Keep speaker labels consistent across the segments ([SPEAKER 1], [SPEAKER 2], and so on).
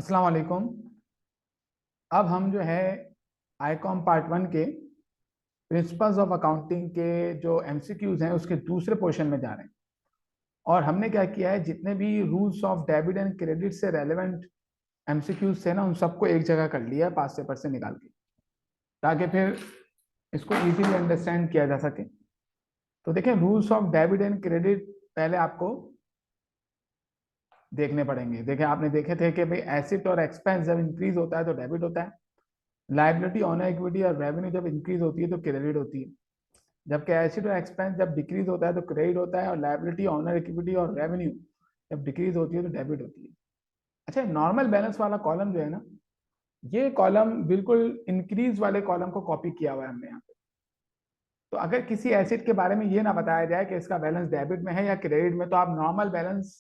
[SPEAKER 1] अस्सलाम वालेकुम। अब हम जो है आईकॉम पार्ट 1 के प्रिंसिपल्स ऑफ अकाउंटिंग के जो एमसीक्यूज हैं उसके दूसरे पोर्शन में जा रहे हैं। और हमने क्या किया है, जितने भी rules of debit and credit से रेलेवेंट एमसीक्यूज थे ना, उन सबको एक जगह कर लिया है पास पेपर से निकाल के, ताकि फिर इसको इजीली अंडरस्टैंड किया जा सके। तो देखें, rules of debit and credit पहले आपको देखने पड़ेंगे। देखें, आपने देखे थे कि भाई एसेट और एक्सपेंस जब इंक्रीज होता है तो डेबिट होता है, लाइबिलिटी ऑनर इक्विटी और रेवेन्यू जब इंक्रीज होती है तो क्रेडिट होती है, जबकि एसेट और एक्सपेंस जब डिक्रीज होता है तो क्रेडिट होता है, और लाइबिलिटी ऑनर इक्विटी और रेवेन्यू जब डिक्रीज होती है तो डेबिट होती है। अच्छा, नॉर्मल बैलेंस वाला कॉलम जो है ना, ये कॉलम बिल्कुल इंक्रीज वाले कॉलम को कॉपी किया हुआ है हमने यहाँ पे। तो अगर किसी एसेट के बारे में ये ना बताया जाए कि इसका बैलेंस डेबिट में है या क्रेडिट में, तो आप नॉर्मल बैलेंस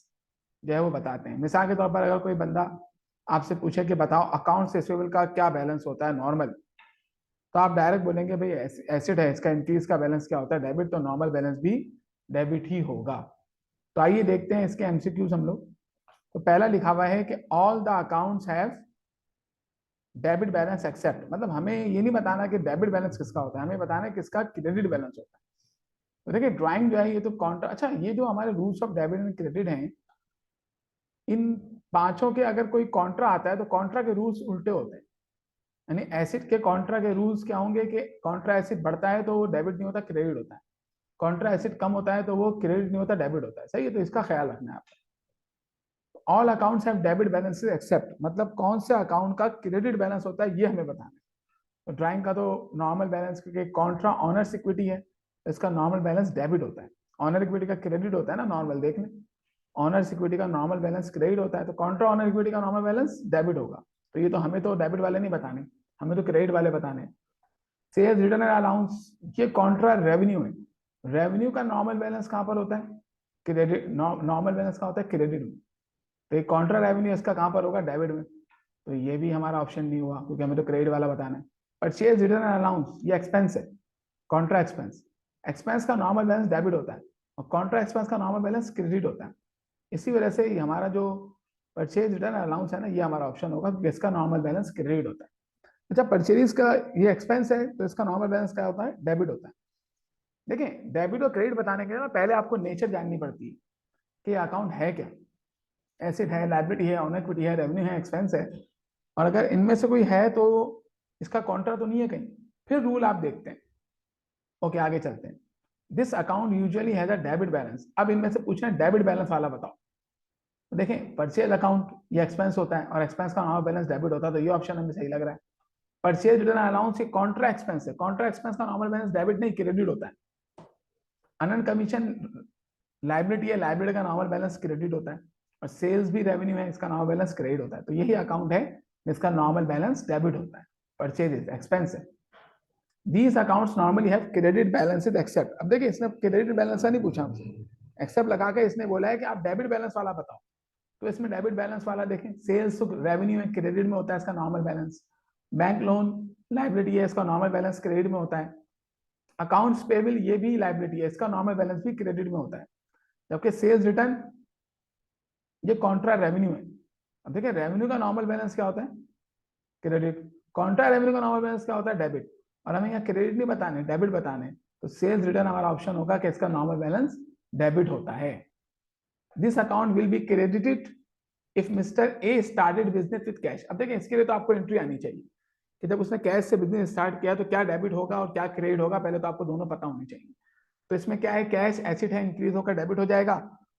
[SPEAKER 1] जो है वो बताते हैं। मिसाल के तौर पर अगर कोई बंदा आपसे पूछे कि बताओ अकाउंट्स रिसीवेबल का क्या बैलेंस होता है नॉर्मल, तो आप डायरेक्ट बोलेंगे भाई एसिड है, इसका इंक्रीज का बैलेंस क्या होता है, डेबिट, तो नॉर्मल बैलेंस भी डेबिट ही होगा। तो आइए देखते हैं इसके एमसीक्यूज हम लोग। तो पहला लिखा हुआ है कि all the accounts have debit balance except, मतलब हमें ये नहीं बताना कि डेबिट बैलेंस किसका होता है, हमें बताना है किसका क्रेडिट बैलेंस होता है। तो देखिए, ड्राइंग जो है ये तो कॉन्ट्रा, अच्छा ये जो हमारे rules of debit and credit हैं, इन पांचों के अगर कोई कॉन्ट्रा आता है तो कॉन्ट्रा के रूल्स उल्टे होते हैं। यानी एसिड के कॉन्ट्रा के रूल्स क्या होंगे कि कॉन्ट्रा एसिड बढ़ता है तो वो डेबिट नहीं होता, क्रेडिट होता है। कॉन्ट्रा एसिड कम होता है तो वो क्रेडिट नहीं होता, डेबिट होता है। सही है, तो इसका ख्याल रखना है आपको। All accounts have debit balances except, मतलब कौन से अकाउंट का क्रेडिट बैलेंस होता है ये हमें बताना है। तो ड्राइंग का तो नॉर्मल बैलेंस, क्योंकि कॉन्ट्रा ऑनर्स इक्विटी है, इसका नॉर्मल बैलेंस डेबिट होता है। ऑनर इक्विटी का क्रेडिट होता है ना, नॉर्मल देख लें, ऑनर्स इक्विटी का नॉर्मल बैलेंस क्रेडिट होता है, तो कॉन्ट्रा ऑनर इक्विटी का नॉर्मल बैलेंस डेबिट होगा। तो ये तो हमें तो डेबिट वाले नहीं बताने, हमें तो क्रेडिट वाले बताने। सेल्स रिटर्न एंड अलाउंस, ये कॉन्ट्रा रेवेन्यू है। रेवेन्यू का नॉर्मल बैलेंस कहां पर होता है, क्रेडिट। नॉर्मल बैलेंस का होता है क्रेडिट में। तो ये कॉन्ट्रा रेवेन्यू इसका कहां पर होगा, डेबिट में। तो ये भी हमारा ऑप्शन नहीं हुआ, क्योंकि हमें तो क्रेडिट वाला बताना है। परचेज रिटर्न एंड अलाउंस, ये एक्सपेंस है, कॉन्ट्रा एक्सपेंस। एक्सपेंस का नॉर्मल बैलेंस डेबिट होता है, और कॉन्ट्रा एक्सपेंस का नॉर्मल बैलेंस क्रेडिट होता है। इसी वजह से हमारा जो परचेज रिटर्न अलाउंस है ना, ये हमारा ऑप्शन होगा, क्योंकि इसका नॉर्मल बैलेंस क्रेडिट होता है। अच्छा, परचेज का ये एक्सपेंस है तो इसका नॉर्मल बैलेंस क्या होता है, डेबिट होता है। देखें, डेबिट और क्रेडिट बताने के लिए ना पहले आपको नेचर जाननी पड़ती है कि अकाउंट है क्या। एसेट है, लायबिलिटी है, ऑनर इक्विटी है, रेवेन्यू है, एक्सपेंस है। और अगर इनमें से कोई है तो इसका कॉन्ट्रा तो नहीं है कहीं। फिर रूल आप देखते हैं। ओके, आगे चलते हैं। This account usually has a debit balance, अब इनमें से पूछना है डेबिट बैलेंस वाला बताओ। तो देखें, परचेज अकाउंट ये एक्सपेंस होता है और एक्सपेंस का नॉर्मल बैलेंस डेबिट होता है, तो ये ऑप्शन हमें सही लग रहा है। परचेज रिटर्न अलाउंस ये कॉन्ट्रा एक्सपेंस है, कॉन्ट्रा एक्सपेंस का नॉर्मल बैलेंस डेबिट नहीं, क्रेडिट होता है। अनन कमीशन लाइबिलिटी है, लाइबिलिटी का नॉर्मल बैलेंस क्रेडिट होता है। और सेल्स भी रेवेन्यू है, इसका नॉर्मल बैलेंस क्रेडिट होता है। तो यही अकाउंट है जिसका नॉर्मल बैलेंस डेबिट होता है, परचेज एक्सपेंस है। These accounts normally have credit balances except, अब देखिए इसने क्रेडिट बैलेंस का नहीं पूछा हमसे, एक्सेप्ट लगा के इसने बोला है कि आप डेबिट बैलेंस वाला बताओ। तो इसमें डेबिट बैलेंस वाला देखें, सेल्स तो रेवेन्यू है, क्रेडिट में होता है, इसका normal balance. Bank loan liability है, इसका नॉर्मल बैलेंस क्रेडिट में होता है। अकाउंट्स पेबल ये भी लाइबिलिटी है, इसका नॉर्मल बैलेंस भी क्रेडिट में होता है। जबकि सेल्स रिटर्न ये कॉन्ट्रा रेवेन्यू है। अब देखिए, रेवेन्यू का नॉर्मल बैलेंस क्या होता है, क्रेडिट। कॉन्ट्रा रेवेन्यू का नॉर्मल बैलेंस क्या होता है, डेबिट। और हमें यहाँ क्रेडिट नहीं बताने, डेबिट बताने, तो सेल्स रिटर्न हमारा ऑप्शन होगा कि इसका नॉर्मल बैलेंस डेबिट होता है। This account will be credited if mister A started business with cash. अब देखिए, इसके लिए तो आपको एंट्री आनी चाहिए कि जब उसने कैश से बिजनेस स्टार्ट किया तो क्या डेबिट होगा और क्या क्रेडिट होगा, पहले तो आपको दोनों पता होने चाहिए। तो इसमें क्या है, कैश एसेट है, इंक्रीज होकर डेबिट हो जाएगा,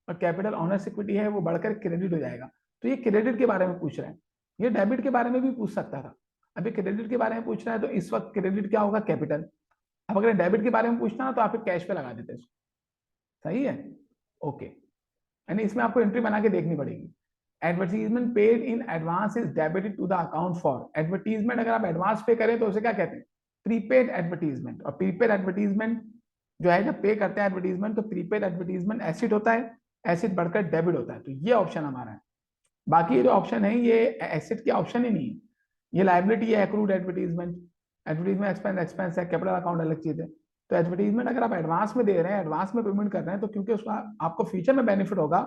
[SPEAKER 1] और कैपिटल ऑनर्स इक्विटी है वो बढ़कर क्रेडिट हो जाएगा। तो ये क्रेडिट के बारे में पूछ रहा है, ये डेबिट के बारे में भी पूछ सकता था। अभी क्रेडिट के बारे में पूछ रहा है तो इस वक्त क्रेडिट क्या होगा, कैपिटल। अब अगर डेबिट के बारे में पूछना ना तो आप कैश पे लगा देते इसको। सही है, ओके। यानी इसमें आपको एंट्री बना के देखनी पड़ेगी। Advertisement paid in advance is debited to the account for, advertisement अगर आप एडवांस पे करें तो उसे क्या कहते हैं, प्रीपेड एडवर्टीजमेंट। और प्रीपेड एडवर्टीजमेंट जो है, जब पे करते हैं एडवर्टीजमेंट तो प्रीपेड एडवर्टीजमेंट एसिड होता है, एसिड बढ़कर डेबिट होता है। तो ये ऑप्शन हमारा है। बाकी ये जो ऑप्शन है ये एसिड के ऑप्शन ही नहीं है, ये लाइबिलिटी है, accrued advertisement, advertisement expense expense है, कैपिटल अकाउंट अलग चीज है। तो एडवर्टीजमेंट अगर आप एडवांस में दे रहे हैं, एडवांस में पेमेंट कर रहे हैं, तो क्योंकि उसका आपको फ्यूचर में बेनिफिट होगा,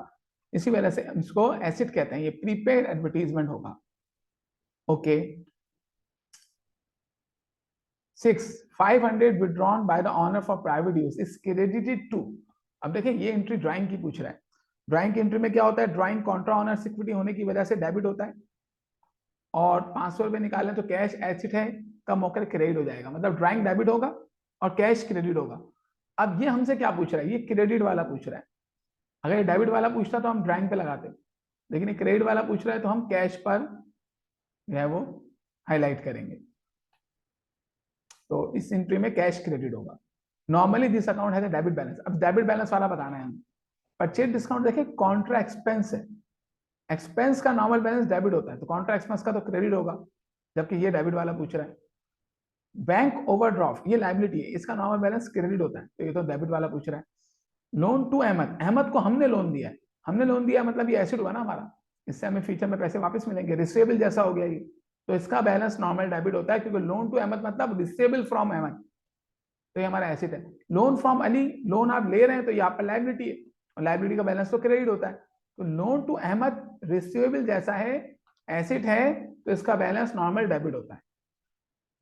[SPEAKER 1] इसी वजह से इसको एसिड कहते हैं, ये प्रीपेड एडवर्टीजमेंट होगा। Okay 6 500 withdrawn by the owner for private use is credited to। अब देखिए ये एंट्री ड्राइंग की पूछ रहा है। ड्राइंग की एंट्री में क्या होता है, ड्राइंग कॉन्ट्रा ऑनर्स इक्विटी होने की वजह से डेबिट होता है, और 500 रुपए निकालें तो कैश एसिड है, कम होकर क्रेडिट हो जाएगा, मतलब ड्राइंग डेबिट होगा और कैश क्रेडिट होगा। अब ये हमसे क्या पूछ रहा है, ये क्रेडिट वाला पूछ रहा है। अगर ये डेबिट वाला पूछता तो हम ड्राइंग पे लगाते, लेकिन ये क्रेडिट वाला पूछ रहा है तो हम कैश पर जो है वो हाईलाइट करेंगे। तो इस एंट्री में कैश क्रेडिट होगा। नॉर्मली दिस अकाउंट है डेबिट बैलेंस। अब डेबिट बैलेंस वाला बताना है हमें। परचेज डिस्काउंट देखिए कॉन्ट्रा एक्सपेंस है, एक्सपेंस का नॉर्मल बैलेंस डेबिट होता है, तो कॉन्ट्रा एक्सपेंस का तो क्रेडिट होगा, जबकि ये डेबिट वाला पूछ रहा है। बैंक ओवरड्राफ्ट ये लायबिलिटी है, इसका नॉर्मल बैलेंस क्रेडिट होता है, तो ये तो डेबिट वाला पूछ रहा है। लोन टू अहमद, अहमद को हमने लोन दिया है, हमने लोन दिया मतलब ये एसिड हुआ ना हमारा, इससे हमें फ्यूचर में पैसे वापस मिलेंगे, रिसीवेबल जैसा हो गया ये, तो इसका बैलेंस नॉर्मल डेबिट होता है, क्योंकि लोन टू अहमद मतलब रिसीवेबल फ्रॉम अहमद, तो ये हमारा एसिड है। लोन फ्रॉम अली, लोन आप ले रहे हैं तो ये आपका लायबिलिटी है, और लायबिलिटी का बैलेंस तो क्रेडिट होता है, तो लोन टू अहमद रिसीवेबल जैसा है, एसिड है, तो इसका बैलेंस नॉर्मल डेबिट होता है।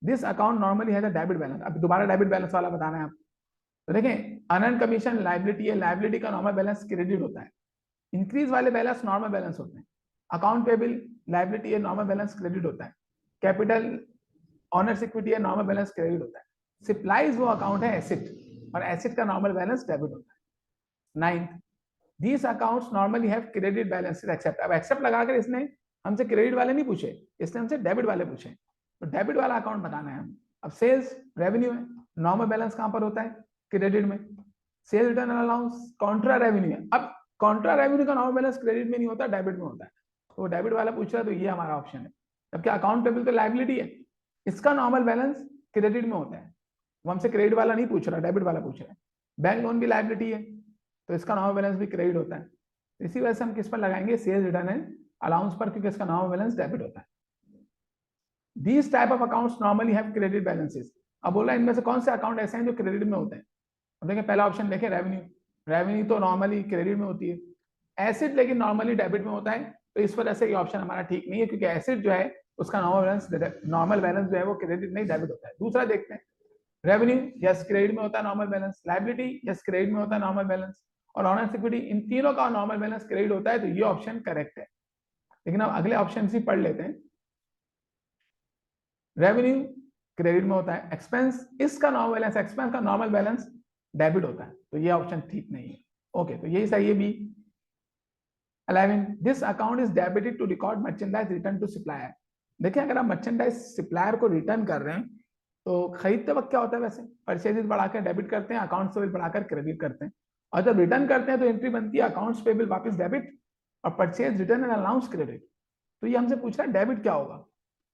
[SPEAKER 1] This account normally has a debit balance. अब दोबारा डेबिट बैलेंस वाला बताना है आप, तो देखें अनअर्न्ड कमीशन लायबिलिटी है, लायबिलिटी का नॉर्मल बैलेंस क्रेडिट होता है, इंक्रीज वाले बैलेंस नॉर्मल बैलेंस होते हैं। अकाउंट पेबल लायबिलिटी है, नॉर्मल बैलेंस क्रेडिट होता है। कैपिटल ऑनर्स इक्विटी है, नॉर्मल बैलेंस क्रेडिट होता है। सप्लाइज वो अकाउंट है एसिड, और एसिड का नॉर्मल बैलेंस डेबिट होता है। Ninth, these accounts normally have credit balances except. अब एक्सेप्ट लगाकर इसने हमसे क्रेडिट वाले नहीं पूछे, इसने हमसे डेबिट वाले पूछे, तो डेबिट वाला अकाउंट बताना है हमें। अब सेल्स रेवेन्यू है, नॉर्मल बैलेंस कहां पर होता है, क्रेडिट में। Cell return allowance Contra revenue है, अब कॉन्ट्रा रेवेन्यू का नॉर्मल बैलेंस क्रेडिट में नहीं होता, डेबिट में होता है, तो डेबिट वाला पूछ रहा है, तो ये हमारा ऑप्शन है। जबकि अकाउंट पेबल तो लायबिलिटी है, इसका नॉर्मल बैलेंस क्रेडिट में होता है, वो हमसे क्रेडिट वाला नहीं पूछ रहा, डेबिट वाला पूछ रहा है। बैंक लोन भी लायबिलिटी है, तो इसका नॉर्मल बैलेंस भी क्रेडिट होता है, इसी वजह से हम किस पर लगाएंगे, सेल्स रिटर्न एंड अलाउंस पर, क्योंकि इसका नॉर्मल बैलेंस डेबिट होता है। These type of accounts normally have credit balances। अब बोला इनमें से कौन से अकाउंट ऐसे हैं जो क्रेडिट में होते हैं। अब देखें पहला ऑप्शन देखें रेवेन्यू, रेवेन्यू तो नॉर्मली क्रेडिट में होती है, एसिड लेकिन नॉर्मली डेबिट में होता है, तो इस वजह से ये ऑप्शन हमारा ठीक नहीं है, क्योंकि एसिड जो है उसका नॉर्मल बैलेंस जो है वो क्रेडिट नहीं डेबिट होता है। दूसरा देखते हैं, रेवेन्यू यस क्रेडिट में होता है normal balance, liability yes credit में होता है नॉर्मल बैलेंस, और ऑनर्स इक्विटी, इन तीनों का नॉर्मल बैलेंस क्रेडिट होता है, तो ये ऑप्शन करेक्ट है। लेकिन अब अगले ऑप्शन ही पढ़ लेते हैं। रेवेन्यू क्रेडिट में होता है, एक्सपेंस इसका नॉर्मल बैलेंस, एक्सपेंस का नॉर्मल बैलेंस डेबिट होता है, तो ये ऑप्शन ठीक नहीं है। ओके, तो यही सही है B. 11 this account is debited to record merchandise return to supplier. देखिए अगर आप मर्चेंडाइज सप्लायर को रिटर्न कर रहे हैं तो खरीदते वक्त क्या होता है, वैसे परचेजेस बढ़ाकर डेबिट करते हैं, अकाउंट्स पेबल बढ़ाकर क्रेडिट करते हैं, और जब रिटर्न करते हैं तो एंट्री बनती है अकाउंट्स पेबल वापस डेबिट और purchase return and allowance credit. तो ये हमसे पूछ रहा है डेबिट क्या होगा।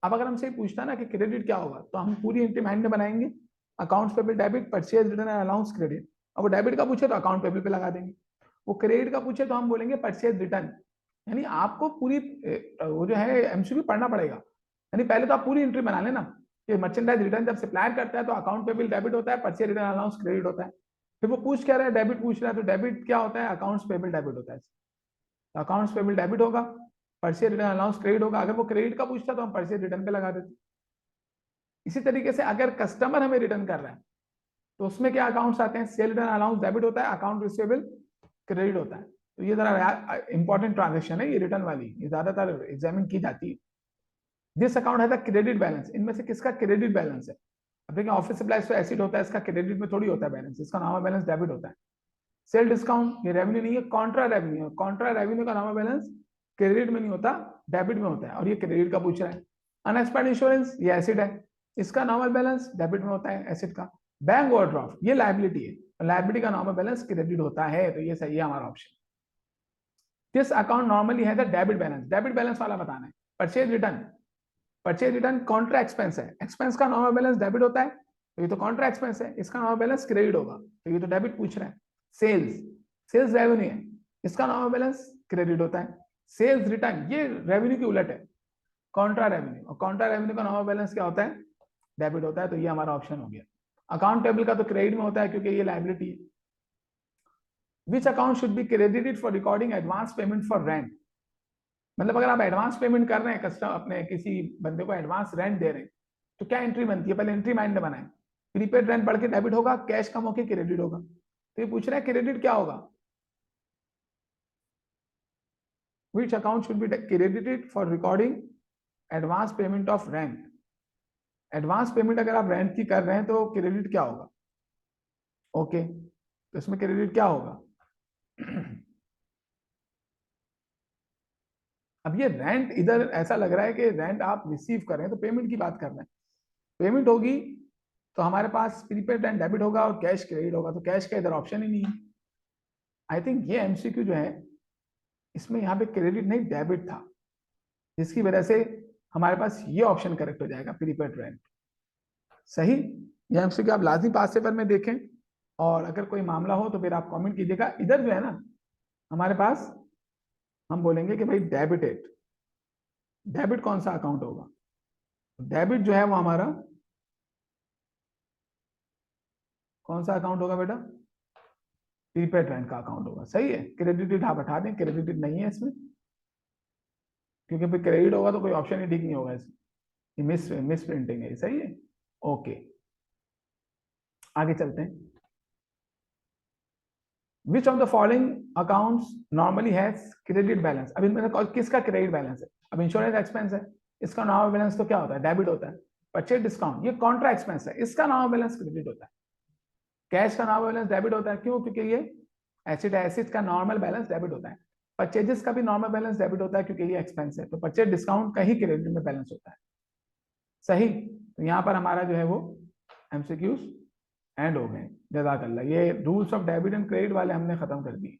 [SPEAKER 1] अब अगर हमसे पूछता ना कि क्रेडिट क्या होगा, तो हम पूरी एंट्री माइंड में बनाएंगे, accounts payable debit, purchase return and allowance credit. अब वो डेबिट का पूछे तो अकाउंट पेबल पे लगा देंगे, वो क्रेडिट का पूछे तो हम बोलेंगे परचेज रिटर्न। यानी आपको पूरी वो जो है एमसीक्यू पढ़ना पड़ेगा, यानी पहले तो आप पूरी एंट्री बना लेना कि मर्चेंडाइज रिटर्न जब सप्लायर करता है तो अकाउंट पेबल डेबिट होता है, परचेज रिटर्न अलाउंस क्रेडिट होता है। फिर वो पूछ क्या रहा है, डेबिट पूछ रहा है, तो डेबिट क्या होता है, अकाउंट्स पेबल डेबिट होता है, तो अकाउंट्स पेबल डेबिट होगा, परचेज रिटर्न अलाउंस क्रेडिट होगा। अगर वो क्रेडिट का पूछता तो हम परचेज रिटर्न पे लगा देते। इसी तरीके से अगर कस्टमर हमें रिटर्न कर रहा है तो उसमें क्या अकाउंट्स आते हैं, सेल रिटर्न अलाउंस डेबिट होता है, अकाउंट रिसीवेबल क्रेडिट होता है। तो ये जरा इंपॉर्टेंट ट्रांजेक्शन है ये रिटर्न वाली, ये ज्यादातर एग्जामिन की जाती है। दिस अकाउंट है द क्रेडिट बैलेंस, इनमें से किसका क्रेडिट बैलेंस है। अब देखिए ऑफिस सप्लाईज तो एसिड होता है, इसका क्रेडिट में थोड़ी होता है बैलेंस, इसका नॉर्मल बैलेंस डेबिट होता है। सेल डिस्काउंट ये रेवेन्यू नहीं है, कॉन्ट्रा रेवेन्यू है, कॉन्ट्रा रेवेन्यू का नॉर्मल बैलेंस क्रेडिट में नहीं होता, डेबिट में होता है, और ये क्रेडिट का पूछ रहा है। अनएक्सपायर्ड इंश्योरेंस ये एसिड है, इसका नॉर्मल बैलेंस डेबिट में होता है एसिड का। बैंक ओवरड्राफ्ट ये लायबिलिटी है, लायबिलिटी का नॉर्मल बैलेंस क्रेडिट होता है, तो ये सही है हमारा ऑप्शन। दिस अकाउंट नॉर्मली है the debit balance, debit balance वाला बताना है। Purchase return, purchase return Contra expense है, एक्सपेंस का नॉर्मल बैलेंस डेबिट होता है, तो ये तो कॉन्ट्रा एक्सपेंस है, इसका नॉर्मल बैलेंस क्रेडिट होगा, तो ये तो डेबिट पूछ रहा है। सेल्स, सेल्स रेवेन्यू है, इसका नॉर्मल बैलेंस क्रेडिट होता है। सेल्स रिटर्न ये रेवेन्यू की उलट है, कॉन्ट्रा रेवेन्यू, और कॉन्ट्रा रेवेन्यू का नॉर्मल बैलेंस क्या होता है, डेबिट होता है, तो ये हमारा ऑप्शन हो गया। अकाउंट पेबल का तो क्रेडिट में होता है क्योंकि ये लायबिलिटी है। Which account should be credited for recording advance payment for rent? मतलब अगर आप एडवांस पेमेंट कर रहे हैं कस्टमर अपने किसी बंदे को एडवांस रेंट दे रहे हैं तो क्या एंट्री बनती है, पहले एंट्री माइंड में बनाए। प्रीपेड रेंट बढ़ के डेबिट होगा, कैश कम होकर क्रेडिट होगा। तो ये पूछ रहा है क्रेडिट क्या होगा, which account should be credited for recording advance payment of rent। Advance payment अगर आप रेंट की कर रहे हैं तो क्रेडिट क्या होगा, ओके तो इसमें क्रेडिट क्या होगा। अब ये रेंट इधर ऐसा लग रहा है कि रेंट आप रिसीव कर रहे हैं तो पेमेंट की बात कर रहे हैं। पेमेंट होगी तो हमारे पास प्रीपेड एंड डेबिट होगा और कैश क्रेडिट होगा, तो कैश का इधर ऑप्शन ही नहीं है। आई थिंक ये एमसीक्यू जो है इसमें यहाँ पे क्रेडिट नहीं डेबिट था, जिसकी वजह से हमारे पास ये ऑप्शन करेक्ट हो जाएगा, प्रीपेड रेंट। सही, ये एमसीक्यू आप लाजमी पास पेपर में देखें, और अगर कोई मामला हो तो फिर आप कमेंट कीजिएगा। इधर जो है ना हमारे पास हम बोलेंगे कि भाई डेबिटेड, डेबिट कौन सा अकाउंट होगा, डेबिट जो है वो हमारा कौन सा अकाउंट होगा बेटा, प्रीपेड रेंट का अकाउंट होगा। सही है, क्रेडिटेड आप हटा दें, क्रेडिटेड नहीं है इसमें, क्योंकि फिर क्रेडिट होगा तो कोई ऑप्शन ही ठीक नहीं होगा इसमें, ये मिस प्रिंटिंग है। सही है, ओके आगे चलते हैं। Which of the following accounts normally has credit balance. अब इनमें से किसका क्रेडिट बैलेंस है, अब इंश्योरेंस एक्सपेंस है, इसका नॉर्मल बैलेंस तो क्या होता है, डेबिट होता है। परचेज डिस्काउंट ये कॉन्ट्रा एक्सपेंस है, इसका नॉर्मल बैलेंस क्रेडिट होता है। कैश का नॉर्मल बैलेंस डेबिट होता है, क्यों, क्योंकि ये एसिड है, एसिड का नॉर्मल बैलेंस डेबिट होता है। परचेजेस का भी नॉर्मल बैलेंस डेबिट होता है क्योंकि ये एक्सपेंस है, तो परचेज डिस्काउंट का ही क्रेडिट में बैलेंस होता है। सही, तो यहाँ पर हमारा जो है वो एमसीक्यूज एंड हो गए। जज़ाकल्लाह, ये rules of debit and credit वाले हमने खत्म कर दिए।